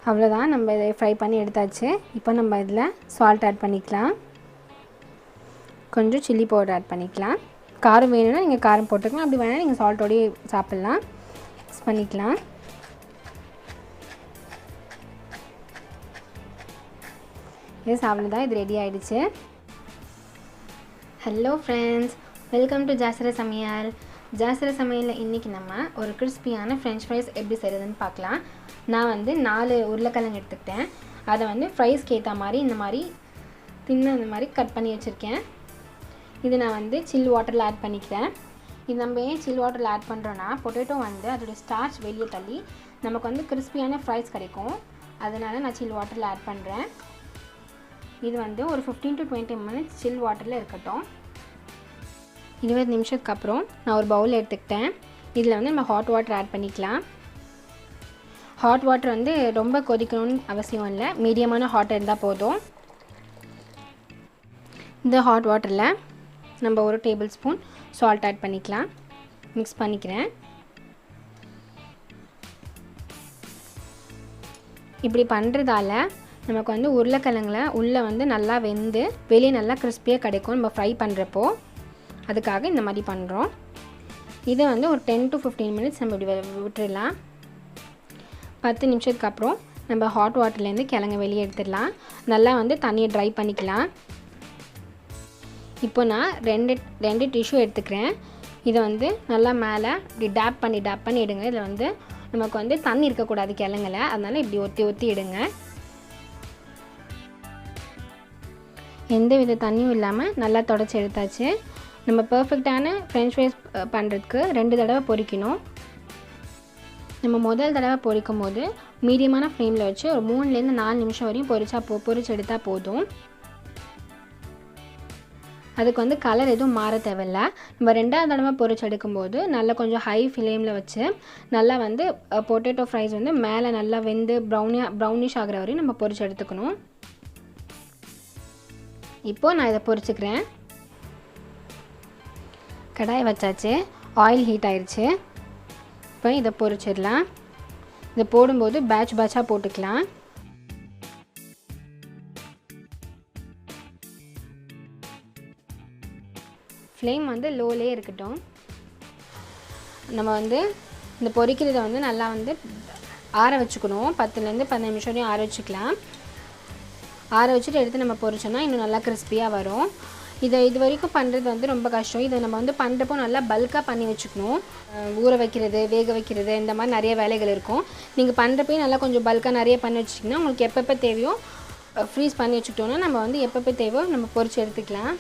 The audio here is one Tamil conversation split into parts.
அவ்வளோதான், நம்ம இதை ஃப்ரை பண்ணி எடுத்தாச்சு. இப்போ நம்ம இதில் சால்ட் ஆட் பண்ணிக்கலாம். கொஞ்சம் சில்லி பவுடர் ஆட் பண்ணிக்கலாம். காரம் வேணும்னா நீங்கள் காரம் போட்டுக்கலாம், அப்படி வேணால் நீங்கள் சால்ட்டோடையே சாப்பிட்லாம். மிக்ஸ் பண்ணிக்கலாம். எஸ், அவ்வளோதான், இது ரெடி ஆகிடுச்சு. ஹலோ ஃப்ரெண்ட்ஸ், வெல்கம் டு ஜாஸ்ர சமையல். ஜாஸ்ர சமையலில் இன்றைக்கி நம்ம ஒரு கிறிஸ்பியான ஃப்ரெஞ்ச் ஃப்ரைஸ் எப்படி செய்கிறதுன்னு பார்க்கலாம். நான் வந்து 4 உருளைக்கிழங்கு எடுத்துக்கிட்டேன். அதை வந்து ஃப்ரைஸ்க்கு ஏற்ற மாதிரி இந்த மாதிரி இந்த மாதிரி கட் பண்ணி வச்சுருக்கேன். இது நான் வந்து சில் வாட்டரில் ஆட் பண்ணிக்கிறேன். இது நம்ம ஏன் சில் வாட்டரில் ஆட் பண்ணுறோன்னா, பொட்டேட்டோ வந்து அதோடய ஸ்டார்ச் வெளியே தள்ளி நமக்கு வந்து கிறிஸ்பியான ஃப்ரைஸ் கிடைக்கும். அதனால் நான் சில் வாட்டரில் ஆட் பண்ணுறேன். இது வந்து ஒரு 15 to 20 minutes சில் வாட்டரில் இருக்கட்டும். 20 நிமிஷத்துக்கு அப்புறம் நான் ஒரு பவுல் எடுத்துக்கிட்டேன். இதில் வந்து நம்ம ஹாட் வாட்டர் ஆட் பண்ணிக்கலாம். ஹாட் வாட்டர் வந்து ரொம்ப கொதிக்கணும்னு அவசியம் இல்லை, மீடியமான ஹாட் இருந்தால் போதும். இந்த ஹாட் வாட்டரில் நம்ம ஒரு டேபிள் ஸ்பூன் சால்ட் ஆட் பண்ணிக்கலாம். மிக்ஸ் பண்ணிக்கிறேன். இப்படி பண்ணுறதால நமக்கு வந்து உருளைக்கிழங்குல உள்ளே வந்து நல்லா வெந்து வெளியே நல்லா கிறிஸ்பியாக கிடைக்கும் நம்ம ஃப்ரை பண்ணுறப்போ. அதுக்காக இந்த மாதிரி பண்ணுறோம். இதை வந்து ஒரு 10 to 15 minutes நம்ம இப்படி விட்டுடலாம். 10 நிமிஷத்துக்கு அப்புறம் நம்ம ஹாட் வாட்டர்லேருந்து கிழங்கு வெளியே எடுத்துடலாம். நல்லா வந்து தண்ணியை ட்ரை பண்ணிக்கலாம். இப்போ நான் ரெண்டு டிஷ்யூ எடுத்துக்கிறேன். இதை வந்து நல்லா மேலே இப்படி டேப் பண்ணி எடுங்க. இதில் வந்து நமக்கு வந்து தண்ணி இருக்கக்கூடாது கிழங்குல, அதனால் இப்படி ஒத்தி எடுங்க. எந்த வித தண்ணியும் இல்லாமல் நல்லா தொடச்சி எடுத்தாச்சு. நம்ம பர்ஃபெக்டான ஃப்ரெஞ்ச் ஃப்ரைஸ் பண்ணுறதுக்கு 2 தடவை பொரிக்கணும். நம்ம முதல் தடவை பொரிக்கும் போது மீடியமான ஃப்ளேமில் வச்சு ஒரு 3 to 4 நிமிஷம் வரையும் பொரிச்சு எடுத்தால் போதும். அதுக்கு வந்து கலர் எதுவும் மாற தேவையில்லை. நம்ம 2வது தடவை பொரிச்சு எடுக்கும்போது நல்லா கொஞ்சம் ஹை ஃப்ளேமில் வச்சு நல்லா வந்து பொட்டேட்டோ ஃப்ரைஸ் வந்து மேலே நல்லா வெந்து ப்ரௌனிஷ் ஆகிற வரையும் நம்ம பொரிச்சு எடுத்துக்கணும். இப்போது நான் இதை பொரிச்சுக்கிறேன். கடாய் வச்சாச்சு, ஆயில் ஹீட் ஆயிடுச்சு. இப்போ இதை பொரிச்சிடலாம். இதை போடும்போது பேட்சாக போட்டுக்கலாம். ஃப்ளேம் வந்து லோலே இருக்கட்டும். நம்ம வந்து இந்த பொரிக்கிறத வந்து நல்லா வந்து ஆற வச்சுக்கணும். 10 to 15 நிமிஷம் வரையும் ஆற வச்சுக்கலாம். ஆற வச்சுட்டு எடுத்து நம்ம பொரிச்சோன்னா இன்னும் நல்லா கிறிஸ்பியாக வரும். இது வரைக்கும் பண்ணுறது வந்து ரொம்ப கஷ்டம். இதை நம்ம வந்து பண்ணுறப்போ நல்லா பல்காக பண்ணி வச்சுக்கணும். ஊற வைக்கிறது, வேக வைக்கிறது, இந்த மாதிரி நிறைய வேலைகள் இருக்கும். நீங்கள் பண்ணுறப்பே நல்லா கொஞ்சம் பல்காக நிறைய பண்ணி வச்சிட்டிங்கன்னா உங்களுக்கு எப்பப்போ தேவையோ ஃப்ரீஸ் பண்ணி வச்சுக்கிட்டோன்னா நம்ம வந்து எப்பப்போ தேவையோ நம்ம பொரிச்சு எடுத்துக்கலாம்.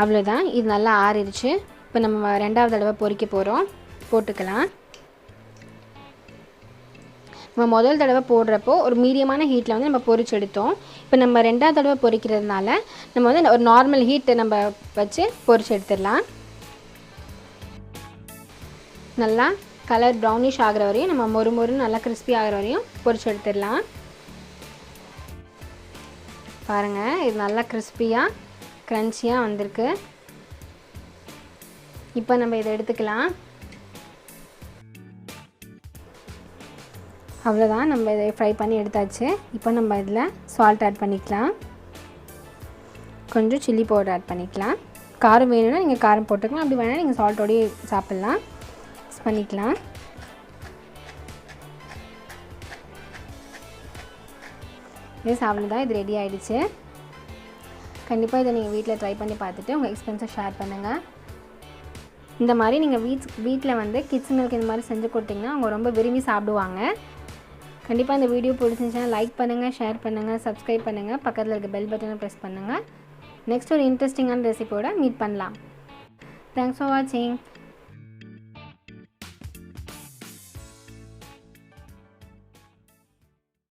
அவ்வளோதான், இது நல்லா ஆறிடுச்சு. இப்போ நம்ம 2வது தடவை பொரிக்க போகிறோம். போட்டுக்கலாம். நம்ம முதல் தடவை போடுறப்போ ஒரு மீடியமான ஹீட்டில் வந்து நம்ம பொரிச்சு எடுத்தோம். இப்போ நம்ம 2வது தடவை பொரிக்கிறதுனால நம்ம வந்து ஒரு நார்மல் ஹீட்டை நம்ம வச்சு பொரிச்சு எடுத்துடலாம். நல்லா கலர் ப்ரௌனிஷ் ஆகிற வரையும் நம்ம மொறுன்னு நல்லா கிறிஸ்பி ஆகிற வரையும் பொரிச்சு எடுத்துடலாம். பாருங்கள், இது நல்லா கிறிஸ்பியாக க்ரன்ச்சியாக வந்திருக்கு. இப்போ நம்ம இதை எடுத்துக்கலாம். அவ்வளோதான், நம்ம இதை ஃப்ரை பண்ணி எடுத்தாச்சு. இப்போ நம்ம இதில் சால்ட் ஆட் பண்ணிக்கலாம். கொஞ்சம் சில்லி பவுடர் ஆட் பண்ணிக்கலாம். காரம் வேணும்னா நீங்கள் காரம் போட்டுக்கலாம், அப்படி வேணால் நீங்கள் சால்ட்டோடையே சாப்பிட்லாம். மிக்ஸ் பண்ணிக்கலாம். அவ்வளோதான், இது ரெடி ஆகிடுச்சு. கண்டிப்பாக இதை நீங்கள் வீட்டில் ட்ரை பண்ணி பார்த்துட்டு உங்கள் எக்ஸ்பீரியன்ஸை ஷேர் பண்ணுங்கள். இந்த மாதிரி நீங்கள் வீட்டில் வந்து கிட்ஸுங்களுக்கு இந்த மாதிரி செஞ்சு கொடுத்தீங்கன்னா அவங்க ரொம்ப விரும்பி சாப்பிடுவாங்க. கண்டிப்பாக இந்த வீடியோ பிடிச்சிருந்துச்சுன்னா லைக் பண்ணுங்கள், ஷேர் பண்ணுங்கள், சப்ஸ்கிரைப் பண்ணுங்கள், பக்கத்தில் இருக்க பெல் பட்டனை ப்ரெஸ் பண்ணுங்கள். நெக்ஸ்ட் ஒரு இன்ட்ரெஸ்டிங்கான ரெசிபியோட மீட் பண்ணலாம். தேங்க்ஸ் ஃபார் வாட்சிங்.